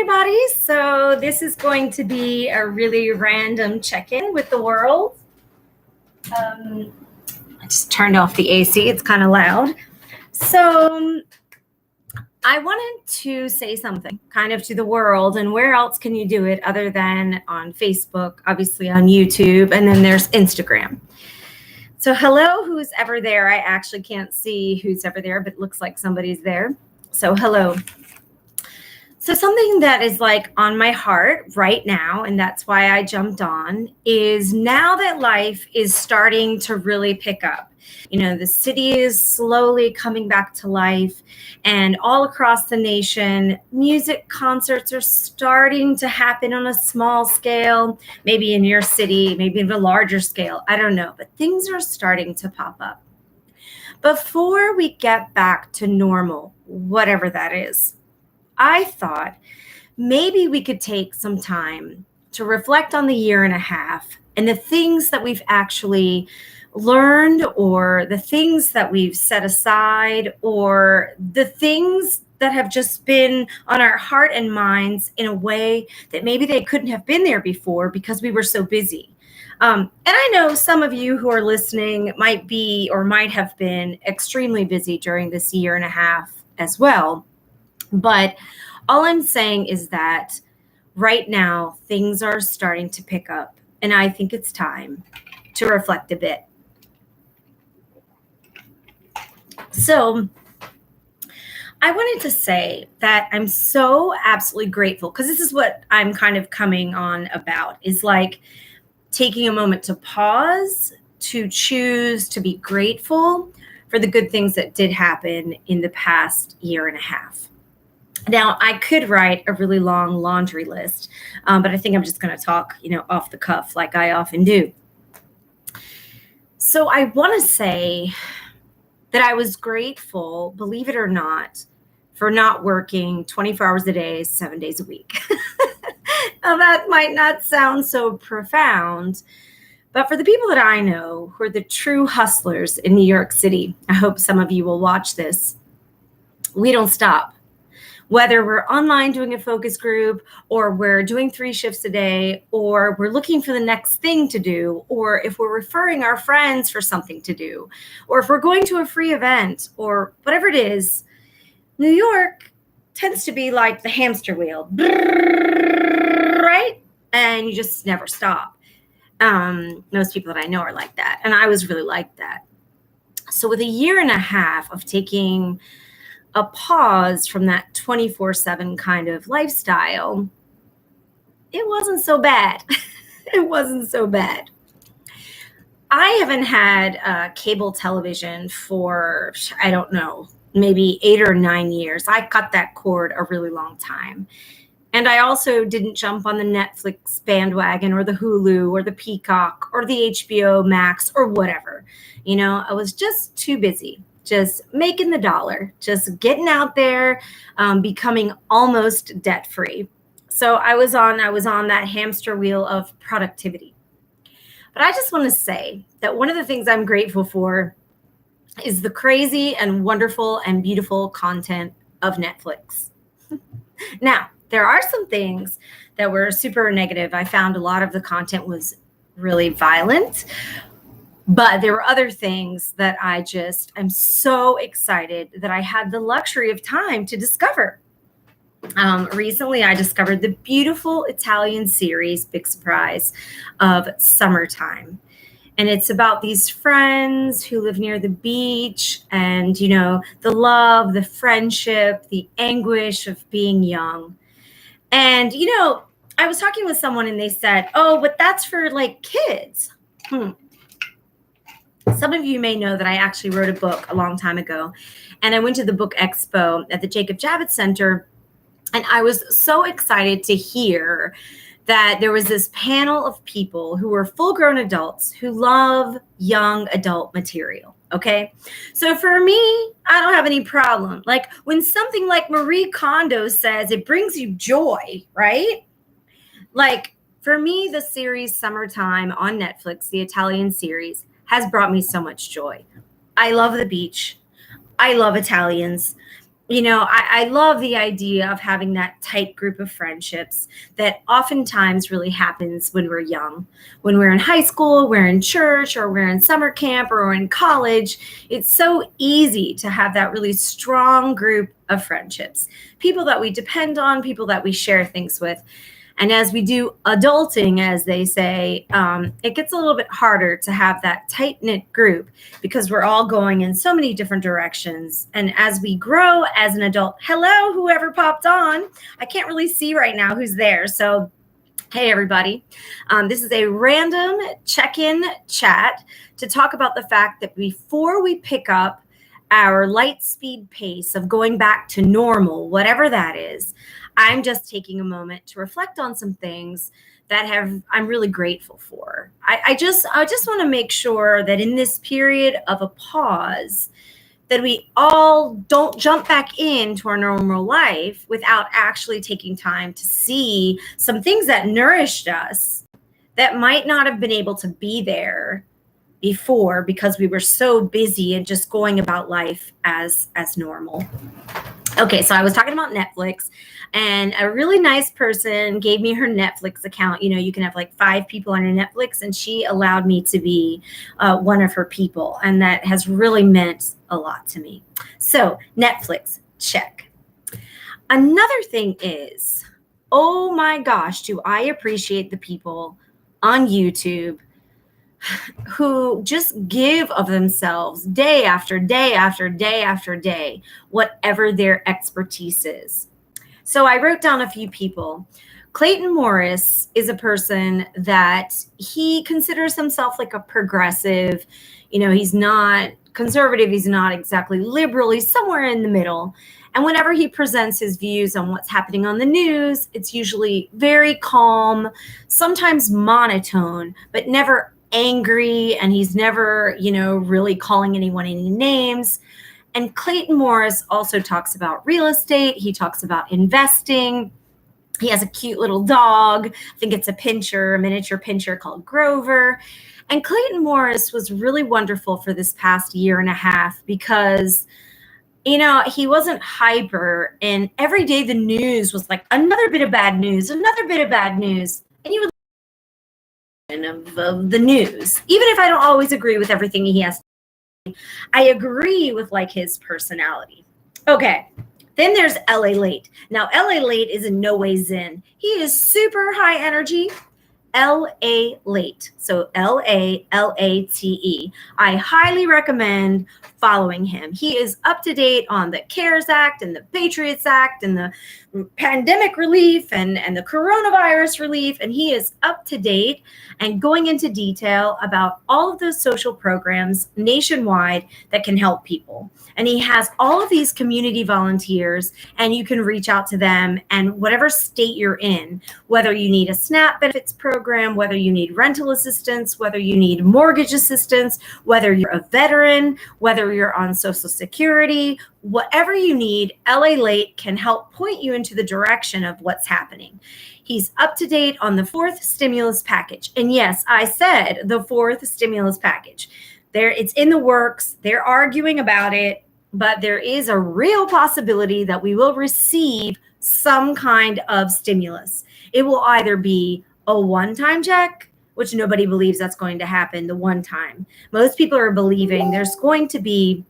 everybody. So this is going to be a really random check-in with the world. I just turned off the AC. It's kind of loud. So I wanted to say something kind of to the world, and where else can you do it other than on Facebook, obviously on YouTube, and then there's Instagram. So hello, who's ever there? I actually can't see who's ever there, but it looks like somebody's there. So hello. So something that is like on my heart right now, and that's why I jumped on, is now that life is starting to really pick up. You know, the city is slowly coming back to life, and all across the nation, music concerts are starting to happen on a small scale, maybe in your city, maybe in a larger scale. I don't know, but things are starting to pop up. Before we get back to normal, whatever that is, I thought maybe we could take some time to reflect on the year and a half and the things that we've actually learned, or the things that we've set aside, or the things that have just been on our heart and minds in a way that maybe they couldn't have been there before because we were so busy. And I know some of you who are listening might be or might have been extremely busy during this year and a half as well. But all I'm saying is that right now things are starting to pick up, and I think it's time to reflect a bit. So I wanted to say that I'm so absolutely grateful, because this is what I'm kind of coming on about, is like taking a moment to pause, to choose to be grateful for the good things that did happen in the past year and a half. Now, I could write a really long laundry list, but I think I'm just going to talk, off the cuff like I often do. So I want to say that I was grateful, believe it or not, for not working 24 hours a day, 7 days a week. Now, that might not sound so profound, but for the people that I know who are the true hustlers in New York City, I hope some of you will watch this, we don't stop. Whether we're online doing a focus group, or we're doing 3 shifts a day, or we're looking for the next thing to do, or if we're referring our friends for something to do, or if we're going to a free event, or whatever it is, New York tends to be like the hamster wheel, right? And you just never stop. Most people that I know are like that, and I was really like that. So with a year and a half of taking a pause from that 24/7 kind of lifestyle, it wasn't so bad. It wasn't so bad. I haven't had cable television for, I don't know, maybe 8 or 9 years. I cut that cord a really long time. And I also didn't jump on the Netflix bandwagon, or the Hulu, or the Peacock, or the HBO Max, or whatever. I was just too busy. Just making the dollar, just getting out there, becoming almost debt-free. So I was on that hamster wheel of productivity. But I just want to say that one of the things I'm grateful for is the crazy and wonderful and beautiful content of Netflix. Now, there are some things that were super negative. I found a lot of the content was really violent. But there were other things that I'm so excited that I had the luxury of time to discover. Recently, I discovered the beautiful Italian series, big surprise, of Summertime. And it's about these friends who live near the beach, and, the love, the friendship, the anguish of being young. And, I was talking with someone and they said, oh, but that's for like kids. Some of you may know that I actually wrote a book a long time ago, and I went to the book expo at the Jacob Javits Center, and I was so excited to hear that there was this panel of people who were full-grown adults who love young adult material, okay? So for me, I don't have any problem. Like when something like Marie Kondo says it brings you joy, right? Like for me, the series Summertime on Netflix, the Italian series, has brought me so much joy. I love the beach. I love Italians. I love the idea of having that tight group of friendships that oftentimes really happens when we're young. When we're in high school, we're in church, or we're in summer camp, or we're in college. It's so easy to have that really strong group of friendships, people that we depend on, people that we share things with. And as we do adulting, as they say, it gets a little bit harder to have that tight knit group because we're all going in so many different directions. And as we grow as an adult, hello, whoever popped on. I can't really see right now who's there. So, hey, everybody. This is a random check-in chat to talk about the fact that before we pick up our light speed pace of going back to normal, whatever that is, I'm just taking a moment to reflect on some things that I'm really grateful for. I just want to make sure that in this period of a pause, that we all don't jump back into our normal life without actually taking time to see some things that nourished us that might not have been able to be there before because we were so busy and just going about life as normal. Okay, so I was talking about Netflix, and a really nice person gave me her Netflix account. You can have like 5 people on your Netflix, and she allowed me to be one of her people, and that has really meant a lot to me. So Netflix, check. Another thing is, oh my gosh, do I appreciate the people on YouTube who just give of themselves day after day after day after day, whatever their expertise is. So I wrote down a few people. Clayton Morris is a person that he considers himself like a progressive. He's not conservative. He's not exactly liberal. He's somewhere in the middle. And whenever he presents his views on what's happening on the news, it's usually very calm, sometimes monotone, but never angry, and he's never, really calling anyone any names. And Clayton Morris also talks about real estate. He talks about investing. He has a cute little dog. I think it's a miniature pinscher called Grover. And Clayton Morris was really wonderful for this past year and a half because he wasn't hyper, and every day the news was like another bit of bad news, and you would of the news, even if I don't always agree with everything he has to say. I agree with like his personality. Okay, then there's LALATE. Now LALATE is in no way zen. He is super high energy. LALATE, so LALATE. I highly recommend following him. He is up to date on the CARES Act and the Patriots Act and the pandemic relief and the coronavirus relief, and he is up to date and going into detail about all of those social programs nationwide that can help people. And he has all of these community volunteers, and you can reach out to them, and whatever state you're in, whether you need a SNAP benefits program, whether you need rental assistance, whether you need mortgage assistance, whether you're a veteran, whether you're on Social Security, whatever you need, LALATE can help point you into the direction of what's happening. He's up to date on the 4th stimulus package. And yes, I said the 4th stimulus package. It's in the works. They're arguing about it, but there is a real possibility that we will receive some kind of stimulus. It will either be a one-time check, which nobody believes that's going to happen, the one time. Most people are believing there's going to be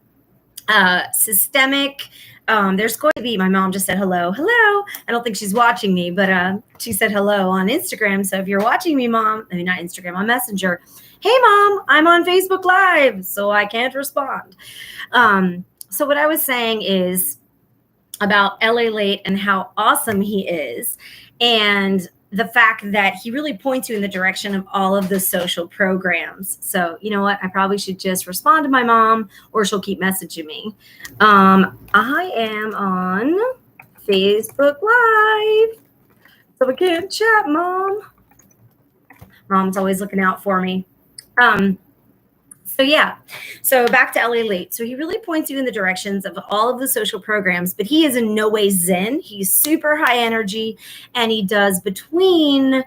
systemic. There's going to be, my mom just said hello. I don't think she's watching me, but she said hello on Instagram. So if you're watching me, Mom, I mean, not Instagram, on Messenger. Hey, Mom, I'm on Facebook Live, so I can't respond. So what I was saying is about LALATE and how awesome he is, and the fact that he really points you in the direction of all of the social programs. So you know what? I probably should just respond to my mom, or she'll keep messaging me. I am on Facebook Live, so we can't chat, Mom. Mom's always looking out for me. So back to LALATE. So he really points you in the directions of all of the social programs, but he is in no way zen. He's super high energy, and he does between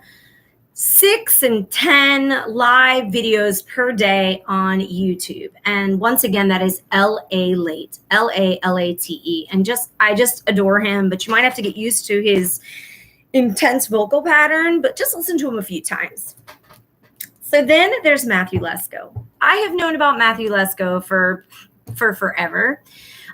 6 and 10 live videos per day on YouTube. And once again, that is LALATE, LALATE. And I just adore him, but you might have to get used to his intense vocal pattern, but just listen to him a few times. So then there's Matthew Lesko. I have known about Matthew Lesko for forever.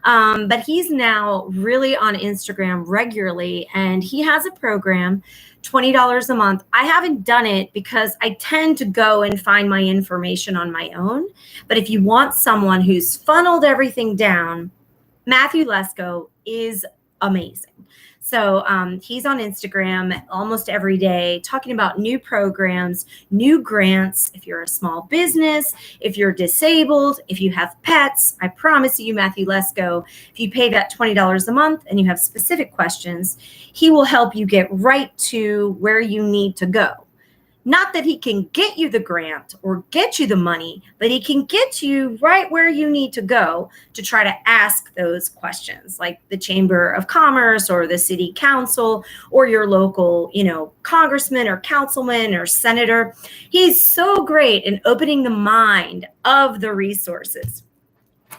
But he's now really on Instagram regularly, and he has a program, $20 a month. I haven't done it because I tend to go and find my information on my own. But if you want someone who's funneled everything down, Matthew Lesko is amazing. So he's on Instagram almost every day talking about new programs, new grants. If you're a small business, if you're disabled, if you have pets, I promise you, Matthew Lesko, if you pay that $20 a month and you have specific questions, he will help you get right to where you need to go. Not that he can get you the grant or get you the money, but he can get you right where you need to go to try to ask those questions, like the Chamber of Commerce or the City Council or your local, congressman or councilman or senator. He's so great in opening the mind of the resources.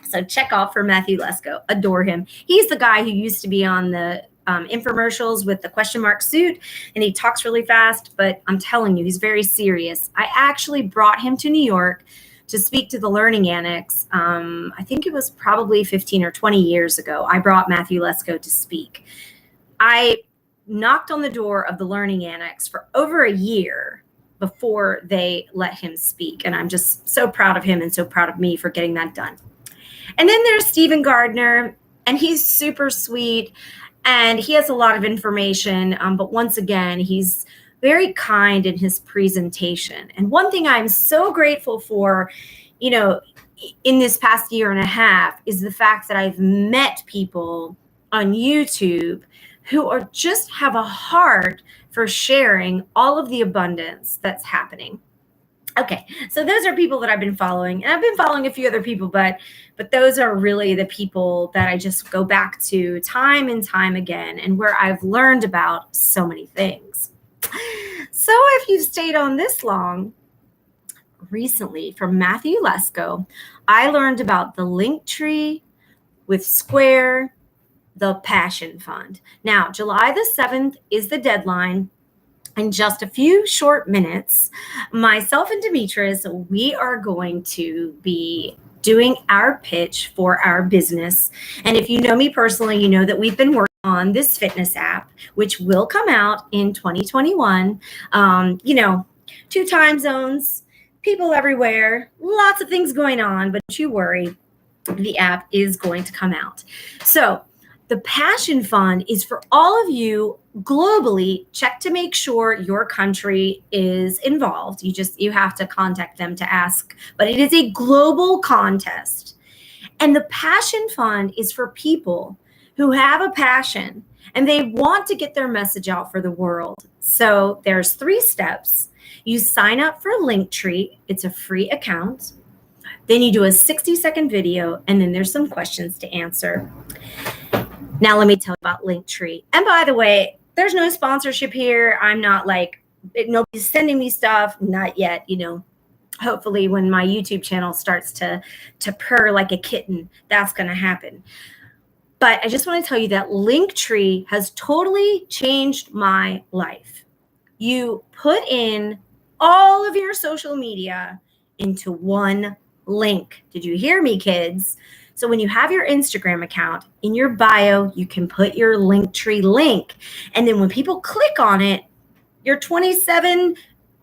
So check off for Matthew Lesko. Adore him. He's the guy who used to be on the infomercials with the question mark suit, and he talks really fast, but I'm telling you, he's very serious. I actually brought him to New York to speak to the Learning Annex. I think it was probably 15 or 20 years ago. I brought Matthew Lesko to speak. I knocked on the door of the Learning Annex for over a year before they let him speak, and I'm just so proud of him and so proud of me for getting that done. And then there's Stephen Gardner, and he's super sweet. And he has a lot of information, but once again, he's very kind in his presentation. And one thing I'm so grateful for, in this past year and a half is the fact that I've met people on YouTube who are just have a heart for sharing all of the abundance that's happening. Okay, so those are people that I've been following, and I've been following a few other people, but those are really the people that I just go back to time and time again, and where I've learned about so many things. So if you've stayed on this long, recently from Matthew Lesko, I learned about the Linktree with Square, the Passion Fund. Now, July the 7th is the deadline. In just a few short minutes, myself and Demetrius, we are going to be doing our pitch for our business. And if you know me personally, you know that we've been working on this fitness app, which will come out in 2021. 2 time zones, people everywhere, lots of things going on, but don't you worry, the app is going to come out. So the Passion Fund is for all of you globally. Check to make sure your country is involved. You have to contact them to ask, but it is a global contest. And the Passion Fund is for people who have a passion and they want to get their message out for the world. So there's 3 steps. You sign up for Linktree. It's a free account. Then you do a 60-second video, and then there's some questions to answer. Now let me tell you about Linktree. And by the way, there's no sponsorship here. I'm not nobody's sending me stuff, not yet, Hopefully when my YouTube channel starts to purr like a kitten, that's going to happen. But I just want to tell you that Linktree has totally changed my life. You put in all of your social media into one link. Did you hear me, kids? So when you have your Instagram account, in your bio, you can put your Linktree link. And then when people click on it, your 27,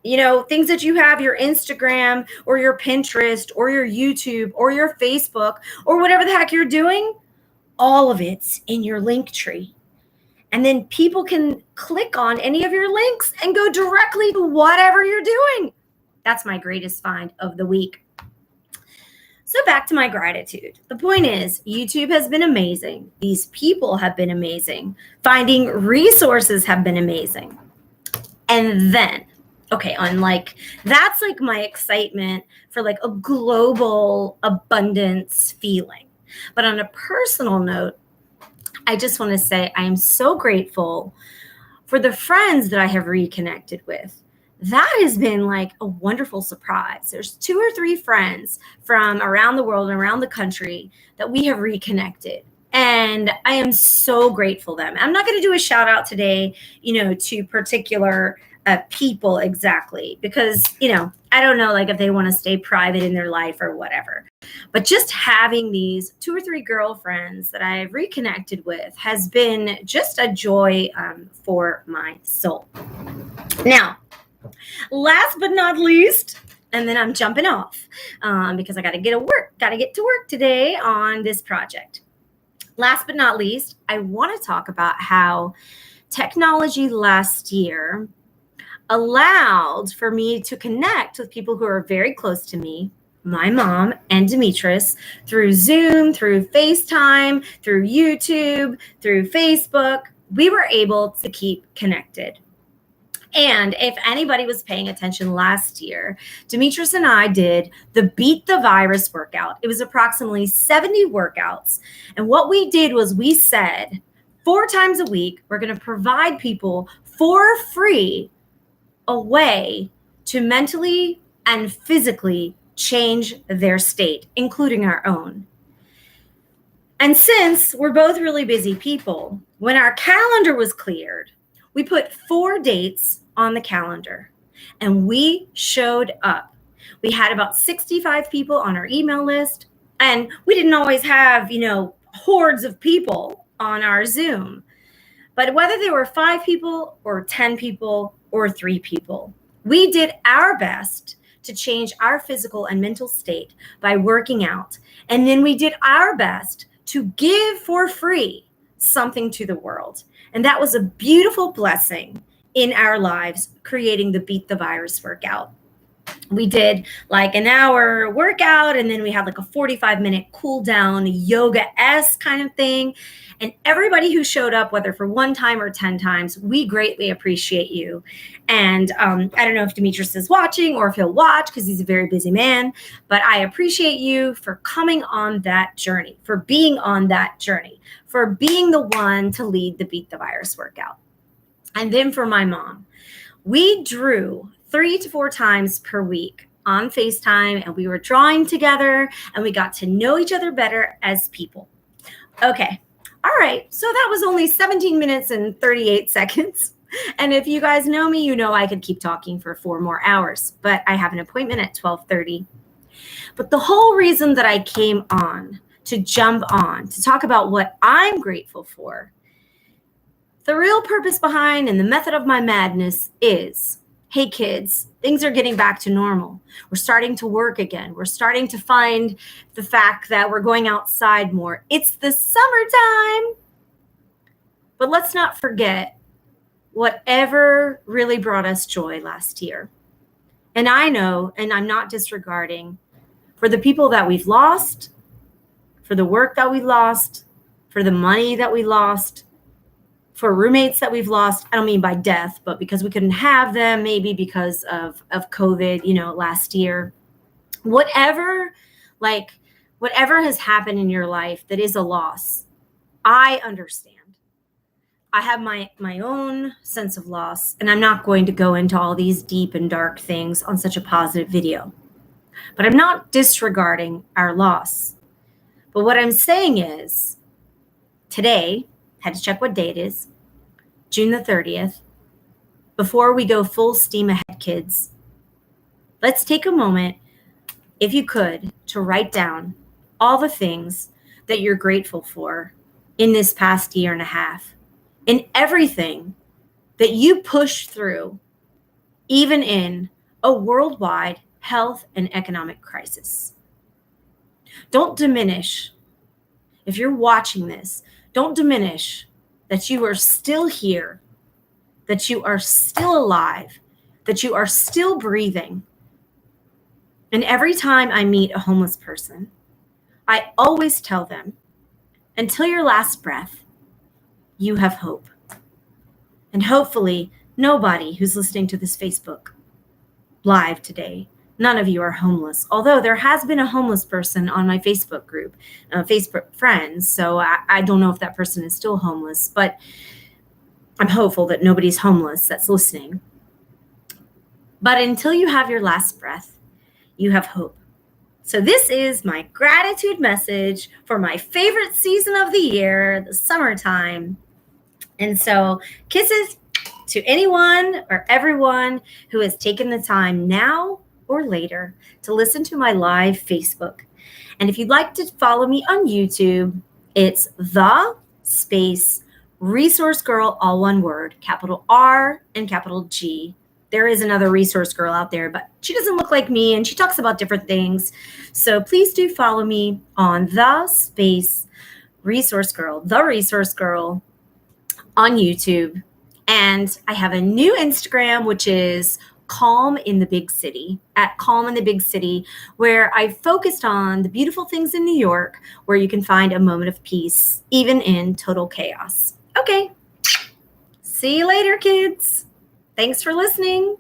things that you have, your Instagram or your Pinterest or your YouTube or your Facebook or whatever the heck you're doing, all of it's in your Linktree. And then people can click on any of your links and go directly to whatever you're doing. That's my greatest find of the week. So back to my gratitude. The point is, YouTube has been amazing. These people have been amazing. Finding resources have been amazing. And then, that's like my excitement for like a global abundance feeling. But on a personal note, I just want to say I am so grateful for the friends that I have reconnected with. that has been like a wonderful surprise. There's 2 or 3 friends from around the world and around the country that we have reconnected. And I am so grateful to them. I'm not going to do a shout out today, to particular people exactly, because, I don't know, like if they want to stay private in their life or whatever. But just having these 2 or 3 girlfriends that I've reconnected with has been just a joy for my soul. Now, last but not least, and then I'm jumping off because I got to get to work today on this project. Last but not least, I want to talk about how technology last year allowed for me to connect with people who are very close to me, my mom and Demetrius, through Zoom, through FaceTime, through YouTube, through Facebook. We were able to keep connected. And if anybody was paying attention last year, Demetrius and I did the Beat the Virus workout. It was approximately 70 workouts. And what we did was we said 4 times a week, we're going to provide people for free a way to mentally and physically change their state, including our own. And since we're both really busy people, when our calendar was cleared, we put 4 dates on the calendar and we showed up. We had about 65 people on our email list, and we didn't always have, hordes of people on our Zoom. But whether there were 5 people or 10 people or 3 people, we did our best to change our physical and mental state by working out. And then we did our best to give for free something to the world. And that was a beautiful blessing in our lives, creating the Beat the Virus workout. We did like an hour workout, and then we had like a 45-minute cool down yoga-esque kind of thing. And everybody who showed up, whether for 1 time or 10 times, we greatly appreciate you. And I don't know if Demetrius is watching or if he'll watch because he's a very busy man, but I appreciate you for coming on that journey, for being on that journey, for being the one to lead the Beat the Virus workout. And then for my mom, we drew 3 to 4 times per week on FaceTime, and we were drawing together and we got to know each other better as people. Okay. All right. So that was only 17 minutes and 38 seconds. And if you guys know me, you know I could keep talking for 4 more hours, but I have an appointment at 12:30. But the whole reason that I came on to jump on to talk about what I'm grateful for, the real purpose behind and the method of my madness is, hey kids, things are getting back to normal. We're starting to work again. We're starting to find the fact that we're going outside more. It's the summertime. But let's not forget whatever really brought us joy last year. And I know, and I'm not disregarding, for the people that we've lost, for the work that we lost, for the money that we lost, for roommates that we've lost. I don't mean by death, but because we couldn't have them, maybe because of COVID, last year. Whatever has happened in your life that is a loss, I understand. I have my own sense of loss, and I'm not going to go into all these deep and dark things on such a positive video. But I'm not disregarding our loss. But what I'm saying is, today, had to check what day it is, June the 30th. Before we go full steam ahead, kids, let's take a moment, if you could, to write down all the things that you're grateful for in this past year and a half, and everything that you pushed through, even in a worldwide health and economic crisis. Don't diminish, if you're watching this, don't diminish that you are still here, that you are still alive, that you are still breathing. And every time I meet a homeless person, I always tell them, until your last breath, you have hope. And hopefully nobody who's listening to this Facebook Live today, none of you are homeless. Although there has been a homeless person on my Facebook group, Facebook friends. So I don't know if that person is still homeless, but I'm hopeful that nobody's homeless that's listening. But until you have your last breath, you have hope. So this is my gratitude message for my favorite season of the year, the summertime. And so kisses to anyone or everyone who has taken the time now or later to listen to my live Facebook. And if you'd like to follow me on YouTube, it's the space Resource Girl, all one word, capital R and capital G. There is another Resource Girl out there, but she doesn't look like me and she talks about different things. So please do follow me on the space Resource Girl, the Resource Girl on YouTube. And I have a new Instagram, which is Calm in the Big City, at Calm in the Big City, where I focused on the beautiful things in New York, where you can find a moment of peace, even in total chaos. Okay. See you later, kids. Thanks for listening.